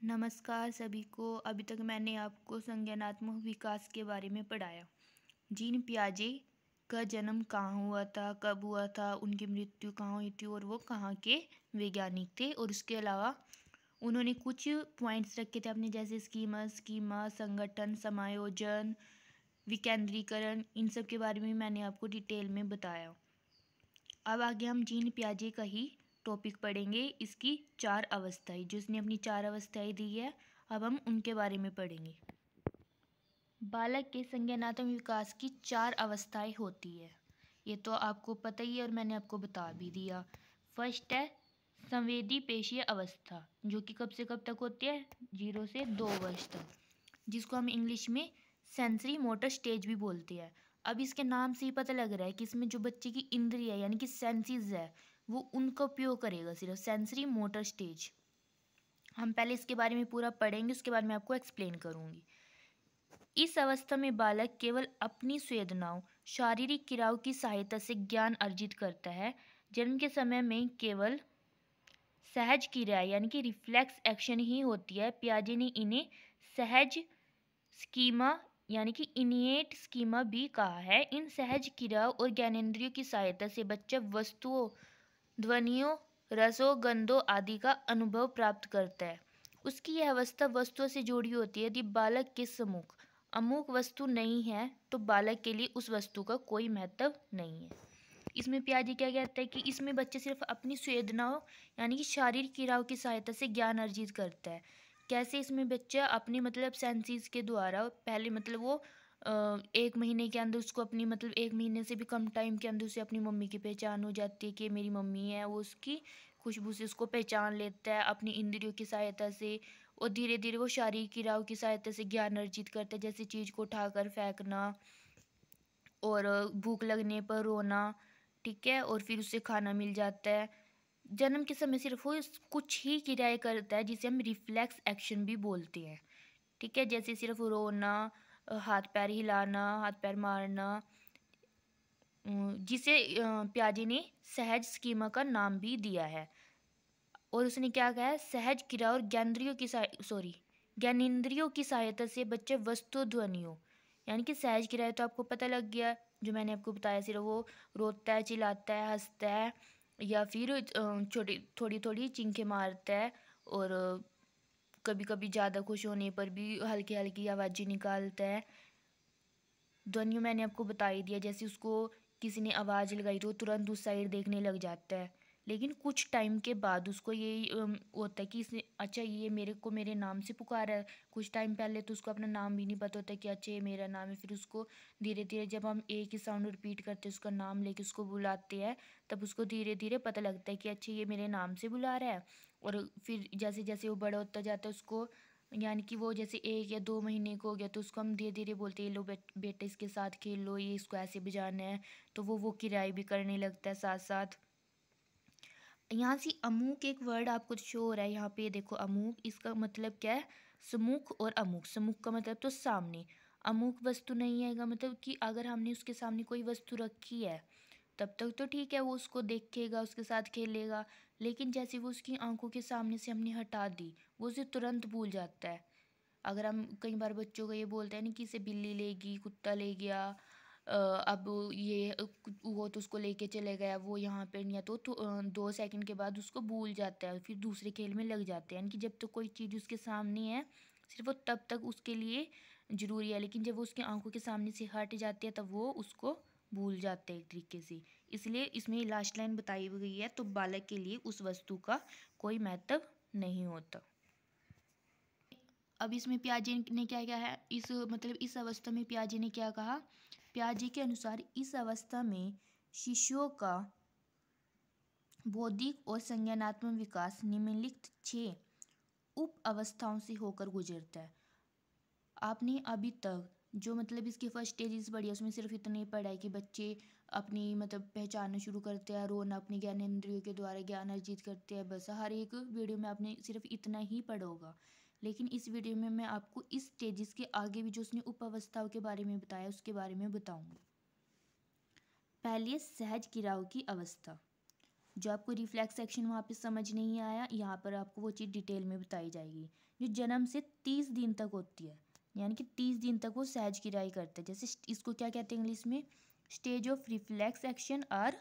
नमस्कार सभी को। अभी तक मैंने आपको संज्ञानात्मक विकास के बारे में पढ़ाया। जीन पियाजे का जन्म कहाँ हुआ था, कब हुआ था, उनकी मृत्यु कहाँ हुई थी और वो कहाँ के वैज्ञानिक थे। और उसके अलावा उन्होंने कुछ पॉइंट्स रखे थे अपने, जैसे स्कीमा, संगठन, समायोजन, विकेंद्रीकरण। इन सब के बारे में मैंने आपको डिटेल में बताया। अब आगे हम जीन पियाजे का ही टॉपिक पढ़ेंगे। इसकी 4 अवस्थाएं, जो इसने अपनी 4 अवस्थाएं दी है, अब हम उनके बारे में पढ़ेंगे। बालक के संज्ञानात्मक विकास की 4 अवस्थाएं होती है, ये तो आपको पता ही है और मैंने आपको बता भी दिया। फर्स्ट है संवेदी पेशीय अवस्था, जो कि कब से कब तक होती है, 0 से 2 वर्ष तक, जिसको हम इंग्लिश में सेंसरी मोटर स्टेज भी बोलते हैं। अब इसके नाम से ही पता लग रहा है कि इसमें जो बच्चे की इंद्रिय यानी कि सेंसेस है, वो उनका उपयोग करेगा, सिर्फ सेंसरी मोटर स्टेज। हम पहले इसके बारे में पूरा पढ़ेंगे, उसके बाद मैं आपको एक्सप्लेन करूंगी। इस अवस्था में बालक केवल अपनी संवेदनाओं, शारीरिक क्रियाओं की सहायता से ज्ञान अर्जित करता है। जन्म के समय में केवल सहज क्रिया यानी कि रिफ्लेक्स एक्शन ही होती है। पियाजे ने इन्हें सहज स्कीमा यानी कि इनिएट स्कीमा भी कहा है। इन सहज क्रियाओं और ज्ञानेंद्रियों की सहायता से बच्चा वस्तुओं, ध्वनियों, रसों, गंधों आदि का अनुभव प्राप्त करता है। उसकी यह अवस्था वस्तुओं से जुड़ी होती है। यदि बालक के सम्मुख अमुक वस्तु नहीं है तो बालक के लिए उस वस्तु का कोई महत्व नहीं है। इसमें पियाजे क्या कहता है कि इसमें बच्चे सिर्फ अपनी संवेदनाओं यानी कि शारीरिक क्रियाओं की सहायता से ज्ञान अर्जित करता है। कैसे? इसमें बच्चा अपनी सेंसेस के द्वारा पहले वो 1 महीने के अंदर उसको अपनी 1 महीने से भी कम टाइम के अंदर उसे अपनी मम्मी की पहचान हो जाती है कि मेरी मम्मी है। वो उसकी खुशबू से उसको पहचान लेता है अपनी इंद्रियों की सहायता से। और धीरे धीरे वो शारीरिक क्रियाओं की सहायता से ज्ञान अर्जित करता है, जैसे चीज़ को उठाकर फेंकना और भूख लगने पर रोना। ठीक है, और फिर उसे खाना मिल जाता है। जन्म के समय सिर्फ वो कुछ ही क्रियाएं करता है, जिसे हम रिफ्लेक्स एक्शन भी बोलते हैं। ठीक है, जैसे सिर्फ रोना, हाथ पैर हिलाना, हाथ पैर मारना, जिसे पियाजे ने सहज स्कीमा का नाम भी दिया है। और उसने क्या कहा है, सहज क्रिया और ज्ञानेंद्रियों की सहायता से बच्चे वस्तु ध्वनियों यानी कि सहज क्रिया तो आपको पता लग गया, जो मैंने आपको बताया। सिर्फ वो रोता है, चिल्लाता है, हंसता है, या फिर छोटी थोड़ी थोड़ी चिंके मारता है, और कभी कभी ज़्यादा खुश होने पर भी हल्की हल्की आवाज़ें निकालता है। ध्वनियों मैंने आपको बता ही दिया, जैसे उसको किसी ने आवाज़ लगाई तो वो तुरंत उस साइड देखने लग जाता है। लेकिन कुछ टाइम के बाद उसको ये होता है कि इसने अच्छा ये मेरे को मेरे नाम से पुकारा है। कुछ टाइम पहले तो उसको अपना नाम भी नहीं पता होता कि अच्छा ये मेरा नाम है। फिर उसको धीरे धीरे जब हम एक ही साउंड रिपीट करते हैं, उसका नाम लेके उसको बुलाते हैं, तब उसको धीरे धीरे पता लगता है कि अच्छा ये मेरे नाम से बुला रहा है। और फिर जैसे जैसे वो बड़ा होता जाता है, उसको यानी कि वो जैसे 1 या 2 महीने को हो गया तो उसको हम धीरे धीरे बोलते हैं, लो बेटे इसके साथ खेल लो, ये इसको ऐसे बजाना है। तो वो किराए भी करने लगता है साथ साथ। यहाँ से अमूक एक वर्ड आपको शो हो रहा है यहाँ पे, देखो अमूक, इसका मतलब क्या है, सम्मुख और अमूक। सम्मुख का मतलब तो सामने, अमूक वस्तु नहीं है का मतलब कि अगर हमने उसके सामने कोई वस्तु रखी है तब तक तो ठीक है, वो उसको देखेगा, उसके साथ खेलेगा। लेकिन जैसे वो उसकी आंखों के सामने से हमने हटा दी, वो उसे तुरंत भूल जाता है। अगर हम कई बार बच्चों को ये बोलते हैं ना कि इसे बिल्ली लेगी, कुत्ता ले गया, अब ये वो तो उसको लेके चले गया, वो यहाँ पे नहीं है, तो 2 सेकंड के बाद उसको भूल जाता है, फिर दूसरे खेल में लग जाते हैं। यानी कि जब तक कोई चीज़ उसके सामने है सिर्फ वो तब तक उसके लिए ज़रूरी है, लेकिन जब वो उसकी आंखों के सामने से हट जाती है तब वो उसको भूल जाते हैं एक तरीके से। इसलिए इसमें लास्ट लाइन बताई गई है, तो बालक के लिए उस वस्तु का कोई महत्व नहीं होता। अब इसमें पियाजे ने क्या क्या है, इस अवस्था में पियाजे ने क्या कहा। पियाजे के अनुसार इस अवस्था में शिशुओं का बौद्धिक और संज्ञानात्मक विकास निम्नलिखित 6 उप अवस्थाओं से होकर गुजरता है। आपने अभी तक जो इसके फर्स्ट स्टेजेस पढ़ी है, उसमें सिर्फ इतना ही पढ़ा है कि बच्चे अपनी पहचानना शुरू करते हैं, रोना अपने ज्ञानेंद्रियों के द्वारा ज्ञान अर्जित करते हैं। बस हर एक वीडियो में आपने सिर्फ इतना ही पढ़ा होगा। लेकिन इस वीडियो में मैं आपको इस स्टेजेस के आगे भी जो उसने उप अवस्थाओं के बारे में बताया उसके बारे में बताऊंगी। पहली है सहज क्रियाओं की अवस्था, जो आपको रिफ्लेक्स एक्शन वहाँ पे समझ नहीं आया, यहाँ पर आपको वो चीज़ डिटेल में बताई जाएगी। जो जन्म से 30 दिन तक होती है, यानी कि 30 दिन तक वो सहज क्रियाएं करते हैं। जैसे इसको क्या कहते हैं इंग्लिश में, स्टेज ऑफ रिफ्लेक्स एक्शन और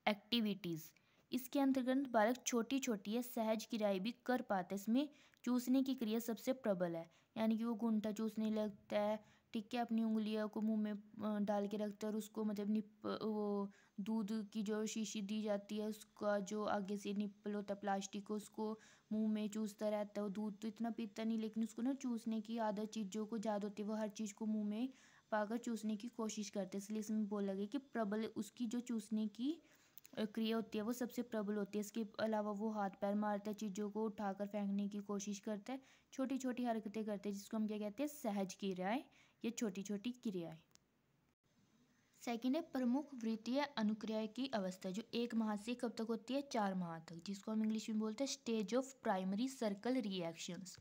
एक्टिविटीज़। इसके अंतर्गत बालक छोटी छोटी या सहज क्रियाएं भी कर पाते हैं। इसमें चूसने की क्रिया सबसे प्रबल है, यानी कि वो गुंठा चूसने लगता है, ठीक है, अपनी उंगलियों को मुंह में डाल के रखता है और उसको मतलब वो दूध की जो शीशी दी जाती है उसका जो आगे से निप्पल होता है प्लास्टिक को, उसको मुंह में चूसता रहता है। वो दूध तो इतना पीता नहीं, लेकिन उसको ना चूसने की आदत चीज़ों को ज़्यादा होती है, वो हर चीज़ को मुंह में पाकर चूसने की कोशिश करते हैं। इसलिए इसमें बोला गया कि प्रबल उसकी जो चूसने की क्रिया होती है वो सबसे प्रबल होती है। इसके अलावा वो हाथ पैर मारता है, चीज़ों को उठाकर फेंकने की कोशिश करता है, छोटी छोटी हरकतें करते हैं, जिसको हम क्या कहते हैं, सहज क्रियाएं या छोटी छोटी क्रियाएं। सेकेंड है प्रमुख वृत्तीय अनुक्रिया की अवस्था, जो 1 माह से कब तक होती है, 4 माह तक, जिसको हम इंग्लिश में बोलते हैं stage of primary circle reactions.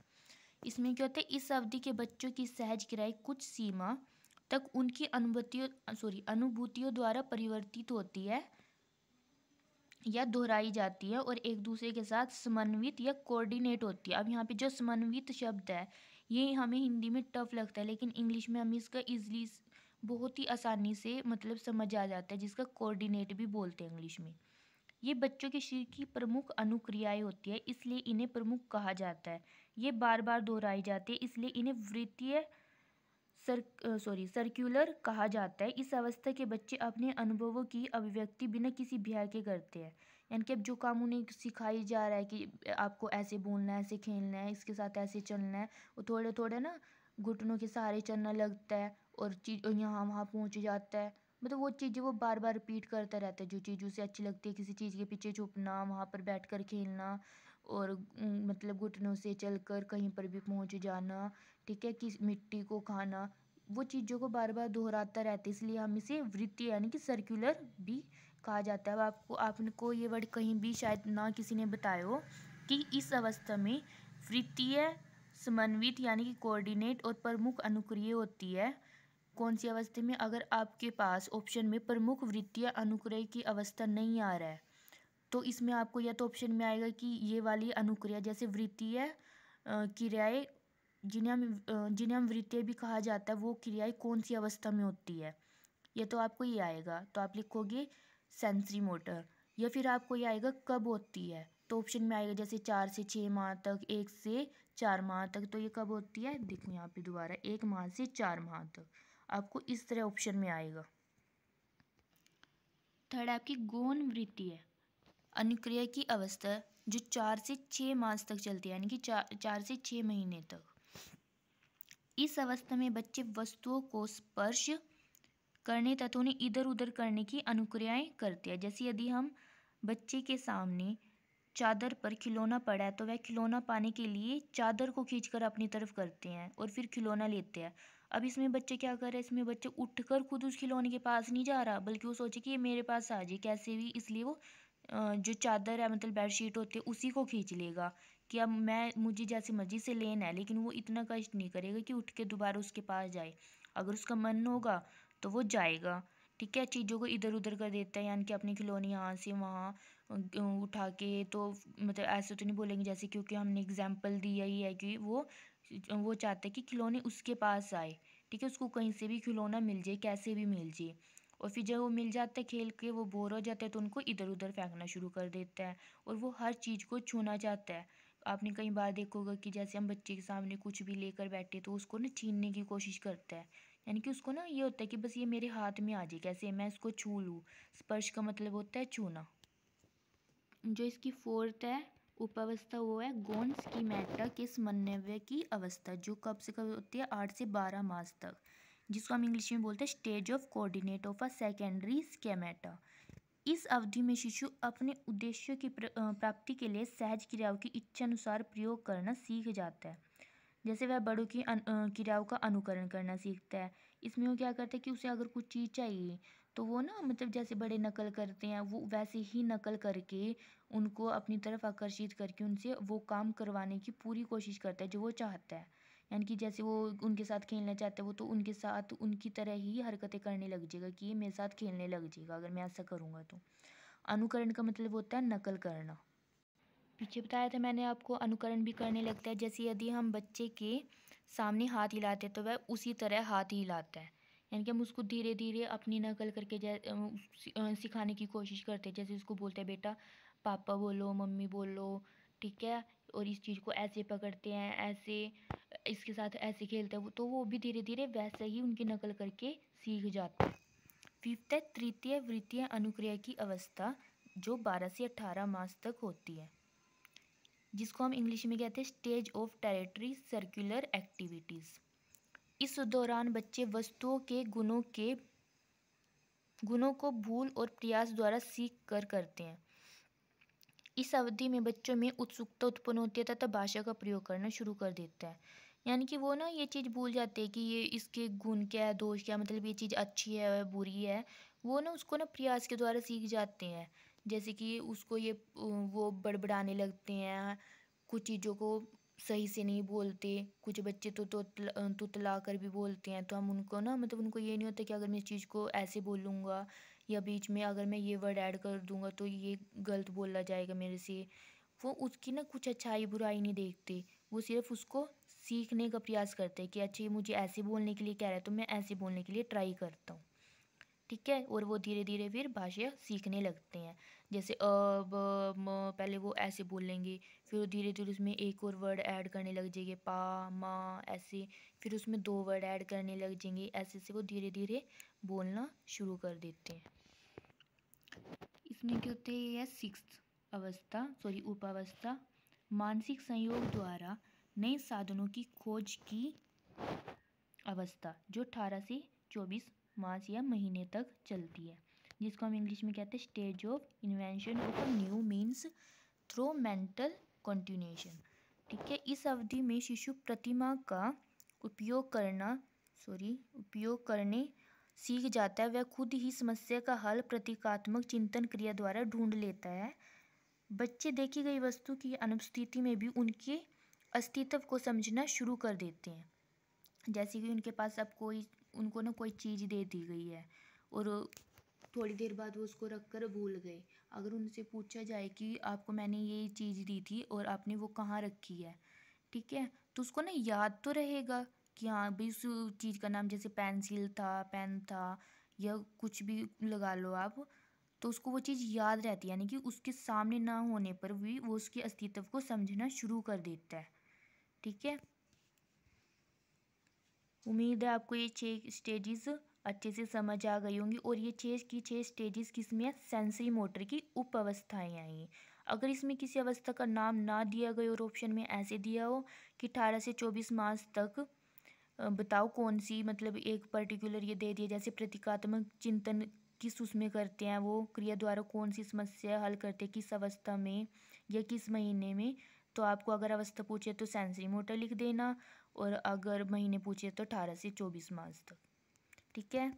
इसमें क्या होता है, इस अवधि के बच्चों की सहज क्रियाएं कुछ सीमा तक उनकी अनुभूतियों द्वारा परिवर्तित होती है या दोहराई जाती है और एक दूसरे के साथ समन्वित या कोऑर्डिनेट होती है। अब यहाँ पे जो समन्वित शब्द है ये हमें हिंदी में टफ लगता है, लेकिन इंग्लिश में हम इसका इजली बहुत ही आसानी से मतलब समझ आ जाता है, जिसका कोऑर्डिनेट भी बोलते हैं इंग्लिश में। ये बच्चों के शरीर की प्रमुख अनुक्रियाएं होती है, इसलिए इन्हें प्रमुख कहा जाता है। ये बार बार दोहराई जाती है, इसलिए इन्हें वृत्तीय सर्क्यूलर कहा जाता है। इस अवस्था के बच्चे अपने अनुभवों की अभिव्यक्ति बिना किसी भय के करते हैं, यानी कि अब जो काम उन्हें सिखाई जा रहा है कि आपको ऐसे बोलना है, ऐसे खेलना है, इसके साथ ऐसे चलना है, वो थोड़े थोड़े ना घुटनों के सहारे चलना लगता है और चीज यहाँ वहाँ पहुँच जाता है। मतलब वो चीज़ें वो बार बार रिपीट करता रहता है, जो चीज़ उसे अच्छी लगती है, किसी चीज़ के पीछे छुपना, वहाँ पर बैठ कर खेलना और मतलब घुटनों से चलकर कहीं पर भी पहुँच जाना, ठीक है, किस मिट्टी को खाना, वो चीज़ों को बार बार दोहराता रहता है, इसलिए हम इसे वृत्तीय यानी कि सर्कुलर भी कहा जाता है। अब आपको ये वर्ड कहीं भी शायद ना किसी ने बताया हो कि इस अवस्था में वृत्तीय समन्वित यानी कि कोऑर्डिनेट और प्रमुख अनुक्रिया होती है। कौन सी अवस्था में, अगर आपके पास ऑप्शन में प्रमुख वृत्तीय अनुक्रिया की अवस्था नहीं आ रहा है तो इसमें आपको या तो ऑप्शन में आएगा कि ये वाली अनुक्रिया जैसे वृत्तीय क्रियाएं जिन्हें हम वृत्तीय भी कहा जाता है, वो क्रियाएं कौन सी अवस्था में होती है, ये तो आपको ये आएगा, तो आप लिखोगे सेंसरी मोटर। या फिर आपको ये आएगा कब होती है, तो ऑप्शन में आएगा जैसे 4 से 6 माह तक, 1 से 4 माह तक, तो ये कब होती है, देखो यहाँ पे दोबारा 1 माह से 4 माह तक, आपको इस तरह ऑप्शन में आएगा। थर्ड आपकी गौण वृत्तीय अनुक्रिया की अवस्था, जो 4 से 6 मास तक चलती है, यानी कि 4 से 6 महीने तक। इस अवस्था में बच्चे वस्तुओं को स्पर्श करने तथा उन्हें इधर उधर करने की अनुक्रियाएं करते हैं। जैसे यदि हम बच्चे के सामने चादर पर खिलौना पड़ा है तो वह खिलौना पाने के लिए चादर को खींचकर अपनी तरफ करते हैं और फिर खिलौना लेते हैं। अब इसमें बच्चे क्या कर रहे हैं, इसमें बच्चे उठकर खुद उस खिलौने के पास नहीं जा रहा, बल्कि वो सोचे कि ये मेरे पास आ जाए कैसे भी, इसलिए वो जो चादर है मतलब बेडशीट होती है उसी को खींच लेगा कि अब मुझे जैसे मर्जी से लेना है, लेकिन वो इतना कष्ट नहीं करेगा कि उठ के दोबारा उसके पास जाए। अगर उसका मन होगा तो वो जाएगा, ठीक है, चीज़ों को इधर उधर कर देता है, यानी कि अपनी खिलौने यहाँ से वहाँ उठा के, तो मतलब ऐसे तो नहीं बोलेंगे जैसे, क्योंकि हमने एग्जाम्पल दिया ही है कि वो चाहता है कि खिलौने उसके पास आए, ठीक है, उसको कहीं से भी खिलौना मिल जाए, कैसे भी मिल जाए, और फिर जब वो मिल जाता है खेल के वो बोर हो जाता है तो उनको इधर उधर फेंकना शुरू कर देता है और वो हर चीज़ को छूना चाहता है। आपने कई बार देखा होगा कि जैसे हम बच्चे के सामने कुछ भी लेकर बैठे तो उसको ना छीनने की कोशिश करता है, यानी कि उसको ना ये होता है कि बस ये मेरे हाथ में आ जाए, कैसे मैं इसको छू लूँ। स्पर्श का मतलब होता है छूना। जो इसकी फोर्थ है उपावस्था वो है गौण स्कीमेटा के समन्वय की अवस्था, जो कब से कब होती है, 8 से 12 मास तक, जिसको हम इंग्लिश में बोलते हैं stage of coordinate of a secondary schemata. इस अवधि में शिशु अपने उद्देश्यों की प्राप्ति के लिए सहज क्रियाओं की इच्छा अनुसार प्रयोग करना सीख जाता है। जैसे वह बड़ों की क्रियाओं का अनुकरण करना सीखता है। इसमें वो क्या करता है कि उसे अगर कुछ चीज़ चाहिए तो वो ना मतलब जैसे बड़े नकल करते हैं वो वैसे ही नकल करके उनको अपनी तरफ आकर्षित करके उनसे वो काम करवाने की पूरी कोशिश करता है जो वो चाहता है। यानी कि जैसे वो उनके साथ खेलना चाहता है वो तो उनके साथ उनकी तरह ही हरकतें करने लग जाएगा कि ये मेरे साथ खेलने लग जाएगा अगर मैं ऐसा करूँगा तो। अनुकरण का मतलब होता है नकल करना। पीछे बताया था मैंने आपको, अनुकरण भी करने लगता है। जैसे यदि हम बच्चे के सामने हाथ हिलाते हैं तो वह उसी तरह हाथ ही हिलाता है, यानी कि हम उसको धीरे धीरे अपनी नकल करके सिखाने की कोशिश करते हैं। जैसे उसको बोलते हैं बेटा पापा बोलो, मम्मी बोलो, ठीक है, और इस चीज़ को ऐसे पकड़ते हैं, ऐसे इसके साथ ऐसे खेलते हैं, तो वो भी धीरे धीरे वैसे ही उनकी नकल करके सीख जाते हैं। फिफ्थ है तृतीय वृत्तीय अनुक्रिया की अवस्था, जो 12 से 18 मास तक होती है, जिसको हम इंग्लिश में कहते हैं stage of territory circular activities. इस दौरान बच्चे वस्तुओं के गुणों को भूल और प्रयास द्वारा सीख कर करते हैं। इस अवधि में बच्चों में उत्सुकता उत्पन्न होती है तथा भाषा का प्रयोग करना शुरू कर देता है। यानी कि वो ना ये चीज़ भूल जाते हैं कि ये इसके गुण क्या है, दोष क्या, मतलब ये चीज़ अच्छी है बुरी है। वो ना उसको ना प्रयास के द्वारा सीख जाते हैं। जैसे कि उसको ये वो बड़बड़ाने लगते हैं, कुछ चीज़ों को सही से नहीं बोलते। कुछ बच्चे तो तुतला कर भी बोलते हैं, तो हम उनको ना मतलब उनको ये नहीं होता कि अगर मैं इस चीज़ को ऐसे बोलूँगा या बीच में अगर मैं ये वर्ड ऐड कर दूंगा तो ये गलत बोला जाएगा मेरे से। वो उसकी ना कुछ अच्छाई बुराई नहीं देखते, वो सिर्फ उसको सीखने का प्रयास करते हैं कि अच्छा ये मुझे ऐसे बोलने के लिए कह रहा है तो मैं ऐसे बोलने के लिए ट्राई करता हूँ, ठीक है। और वो धीरे धीरे फिर भाषा सीखने लगते हैं। जैसे ब म पहले वो ऐसे बोलेंगे, फिर वो धीरे धीरे उसमें एक और वर्ड ऐड करने लग जाएंगे, पा मा ऐसे, फिर उसमें 2 वर्ड ऐड करने लग जाएंगे, ऐसे से वो धीरे धीरे बोलना शुरू कर देते हैं। इसमें क्या होते हैं, यह सिक्स्थ अवस्था उपावस्था, मानसिक संयोग द्वारा नए साधनों की खोज की अवस्था, जो 18 से 24 मास या महीने तक चलती है, जिसको हम इंग्लिश में कहते हैं stage of invention of a new means through mental continuation, ठीक है। इस अवधि में शिशु प्रतिमा का उपयोग करने सीख जाता है। वह खुद ही समस्या का हल प्रतीकात्मक चिंतन क्रिया द्वारा ढूंढ लेता है। बच्चे देखी गई वस्तु की अनुपस्थिति में भी उनके अस्तित्व को समझना शुरू कर देते हैं। जैसे कि उनके पास अब उनको ना कोई चीज़ दे दी गई है और थोड़ी देर बाद वो उसको रख कर भूल गए। अगर उनसे पूछा जाए कि आपको मैंने ये चीज़ दी थी और आपने वो कहाँ रखी है, ठीक है, तो उसको ना याद तो रहेगा कि हाँ भाई उस चीज़ का नाम जैसे पेंसिल था, पेन था, या कुछ भी लगा लो आप, तो उसको वो चीज़ याद रहती है। यानी कि उसके सामने ना होने पर भी वो उसके अस्तित्व को समझना शुरू कर देता है, ठीक है। उम्मीद है आपको ये 6 स्टेजेस अच्छे से समझ आ गई होंगी। और ये 6 स्टेजेस किसमें है, सेंसरी मोटर की उप अवस्थाएँ आई। अगर इसमें किसी अवस्था का नाम ना दिया गया और ऑप्शन में ऐसे दिया हो कि 18 से 24 मास तक बताओ कौन सी, मतलब एक पर्टिकुलर ये दे दिया जैसे प्रतीकात्मक चिंतन किस उसमें करते हैं, वो क्रिया द्वारा कौन सी समस्या हल करते हैं, किस अवस्था में या किस महीने में, तो आपको अगर अवस्था पूछे तो सेंसरी मोटर लिख देना, और अगर महीने पूछे तो 18 से 24 मास तक, ठीक है।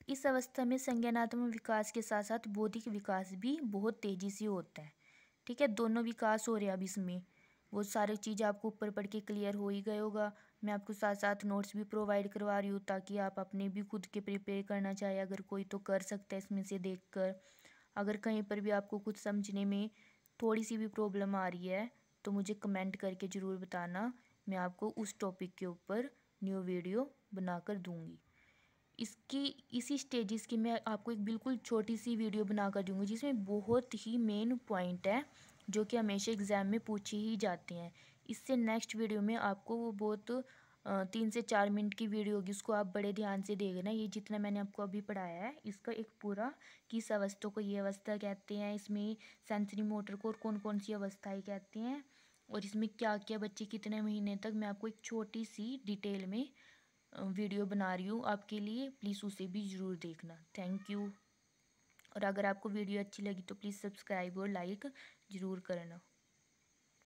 इस अवस्था में संज्ञानात्मक विकास के साथ साथ बौद्धिक विकास भी बहुत तेज़ी से होता है, ठीक है। दोनों विकास हो रहे हैं अब इसमें। वो सारी चीज़ आपको ऊपर पढ़ के क्लियर हो ही गए होगा। मैं आपको साथ साथ नोट्स भी प्रोवाइड करवा रही हूँ ताकि आप अपने भी खुद के प्रिपेयर करना चाहे अगर कोई तो कर सकता है इसमें से देखकर। अगर कहीं पर भी आपको कुछ समझने में थोड़ी सी भी प्रॉब्लम आ रही है तो मुझे कमेंट करके ज़रूर बताना, मैं आपको उस टॉपिक के ऊपर न्यू वीडियो बनाकर दूँगी। इसी स्टेजेस की मैं आपको एक बिल्कुल छोटी सी वीडियो बनाकर दूँगी जिसमें बहुत ही मेन पॉइंट है जो कि हमेशा एग्ज़ाम में पूछे ही जाते हैं। इससे नेक्स्ट वीडियो में आपको वो बहुत 3 से 4 मिनट की वीडियो होगी, उसको आप बड़े ध्यान से देखना। ये जितना मैंने आपको अभी पढ़ाया है इसका एक पूरा किस अवस्था को ये अवस्था कहते हैं, इसमें सेंसरी मोटर को और कौन कौन सी अवस्थाएँ कहते हैं, और इसमें क्या क्या बच्चे कितने महीने तक, मैं आपको एक छोटी सी डिटेल में वीडियो बना रही हूँ आपके लिए। प्लीज़ उसे भी ज़रूर देखना। Thank you. और अगर आपको वीडियो अच्छी लगी तो प्लीज़ सब्सक्राइब और लाइक ज़रूर करना।